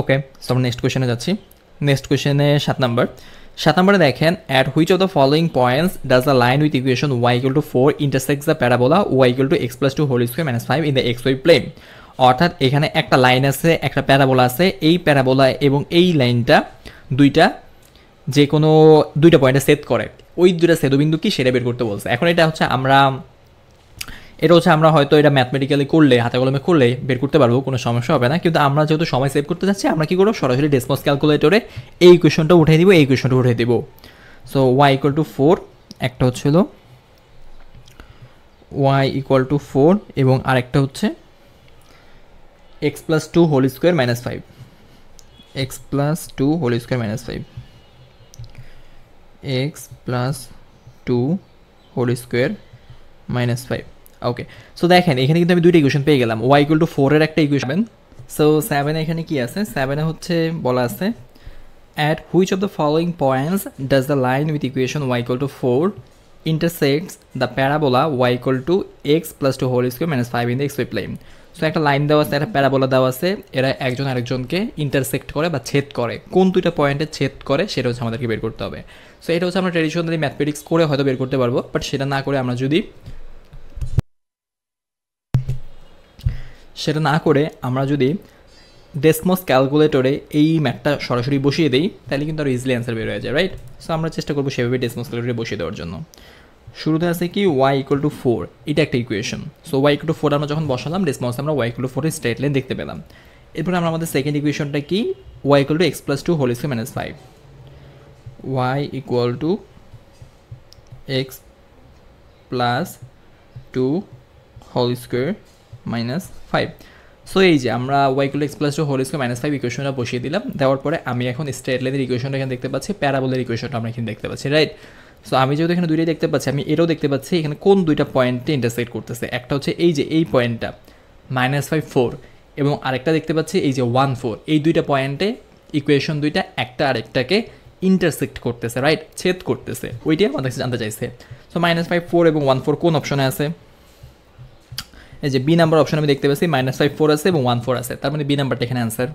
ওকে, so আমরা next কোয়েশ্চেনে যাচ্ছি। Next কোয়েশ্চেনে 7 নম্বরে দেখেন, at which of the following points does the line with equation y equal to 4 intersects the parabola y equal to x plus 2 whole square minus 5 in the x y plane. অর্থাৎ এখানে একটা line আছে, একটা parabola আছে, এই parabola এবং এই লাইনটা যে কোনো দুইটা পয়েন্টে সেট করে, ওই দুইটা ছেদবিন্দু কি সেটা বের করতে বলছে। এখন এটা হচ্ছে আমরা হয়তো এটা ম্যাথমেটিক্যালি করলে, হাতে কলমে করলে বের করতে পারবো, কোনো সমস্যা হবে না। কিন্তু আমরা যেহেতু সময় সেভ করতে যাচ্ছি, আমরা কি করবো, সরাসরি ডেসমস ক্যালকুলেটরে এই ইকুয়েশনটা উঠিয়ে দিব, এই ইকুয়েশনটা উঠিয়ে দিব। সো y ইকুয়াল টু 4, একটা হচ্ছিল y ইকুয়াল টু 4 এবং আরেকটা হচ্ছে x plus 2 whole square minus 5, x plus 2 whole square minus 5, x plus 2 whole square minus 5। Okay, so দেখেন এখানে কিন্তু আমি দুইটা ইকুয়েশন পেয়ে গেলাম, y ইকুয়াল টু 4 এর একটা ইকুয়েশন। সো 7 এখানে কি আছে, 7 হচ্ছে বলা আছে, at which of the following points does the line with equation y equal to 4 intersects the parabola y equal to x plus 2 whole square minus 5 in the x y plane. So একটা line দেওয়া আছে, একটা parabola দেওয়া আছে, এরা একজন আরেকজনকে intersect করে বা ছেদ করে, কোন দুইটা পয়েন্টে ছেদ করে সেটা হচ্ছে আমাদেরকে বের করতে হবে। সো এটা হচ্ছে আমরা ট্রেডিশনালি ম্যাথমেটিক্স করে হয়তো বের করতে পারবো, বাট সেটা না করে আমরা যদি ডেসমস ক্যালকুলেটরে এই ম্যাথটা সরাসরি বসিয়ে দিই, তাহলে কিন্তু আরও ইজিলি অ্যান্সার বের হয়ে যায়, রাইট? সো আমরা চেষ্টা করবো সেভাবে ডেসমস ক্যালকুলেটরে বসিয়ে দেওয়ার জন্য। শুরুতে আছে কি y ইকুয়াল টু 4, এটা একটা equation. So y equal to 4 আমরা যখন বসালাম, ডেসমস আমরা y ইকুয়াল টু 4 এর স্ট্রেট লাইন দেখতে পেলাম। এরপর আমরা আমাদের সেকেন্ড ইকুয়েশনটা কি, y equal to x plus 2 whole square minus 5, y equal to x plus 2 whole square minus 5। So এই যে আমরা y equal to x plus 2 whole square minus 5 ইকুয়েশনটা বসিয়ে দিলাম। দেওয়ার পরে আমি এখন স্ট্রেট লাইনের ইকুয়েশনটা এখানে দেখতে পাচ্ছি, প্যারাবোলার ইকুয়েশনটা আমরা এখানে দেখতে পাচ্ছি, রাইট? সো আমি যেহেতু এখানে দুইটাই দেখতে পাচ্ছি, আমি এটাও দেখতে পাচ্ছি এখানে কোন দুইটা পয়েন্টে ইন্টারসেক্ট করতেছে। একটা হচ্ছে এই যে এই পয়েন্টটা -5 4, এবং আরেকটা দেখতে পাচ্ছি এই যে 1 4। এই দুইটা পয়েন্টে ইকুয়েশন দুইটা একটা আরেকটাকে ইন্টারসেক্ট করতেছে, রাইট? ছেদ করতেছে, ওইটাই আমাদের কাছে জানতে চাইছে। সো -5 4 এবং 1 4 কোন অপশনে আছে? এই যে বি নাম্বার অপশন আমি দেখতে পাচ্ছি, -5 4 আছে এবং 1 4 আছে, তার মানে বি নাম্বারটা এখানে অ্যান্সার।